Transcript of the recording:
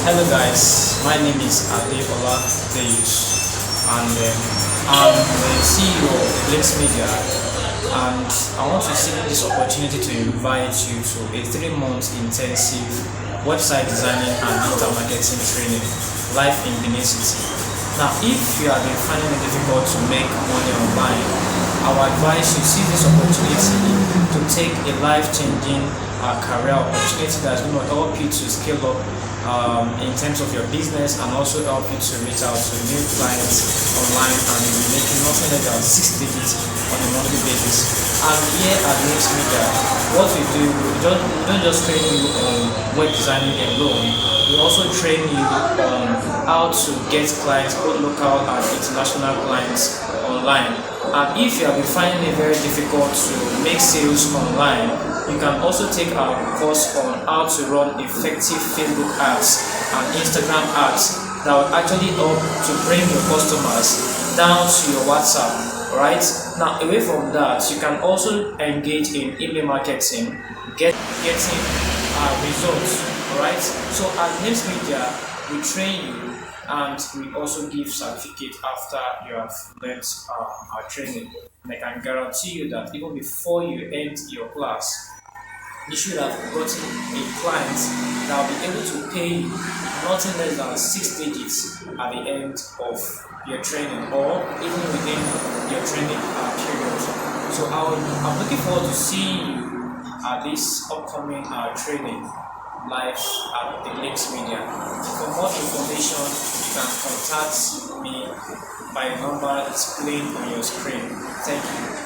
Hello guys, my name is Adeola Deus and I'm the CEO of GLIMS Media, and I want to take this opportunity to invite you to a 3-month intensive website designing and digital marketing training live in e.t.c. Now, if you have been finding it difficult to make money online, I would advise you seize this opportunity to take a life-changing career opportunity that's going to help you to scale up in terms of your business, and also help you to reach out to new clients online and be making nothing less than 6 digits on a monthly basis. And here at GLIMS Media, what we do, we don't just train you on web designing alone, we also train you on how to get clients, both local and international clients online. And if you have been finding it very difficult to make sales online, you can also take our course on how to run effective Facebook ads and Instagram ads that will actually help to bring your customers down to your WhatsApp. Right now, away from that, you can also engage in email marketing, getting results. Alright, so at GLIMS Media, we train you and we also give certificate after you have learned our training. And I can guarantee you that even before you end your class, you should have gotten a client that will be able to pay you nothing less than 6 digits at the end of your training, or even within your training period. So I'm looking forward to seeing you at this upcoming training live at the GLIMS Media. For more information, you can contact me by the number displayed on your screen. Thank you.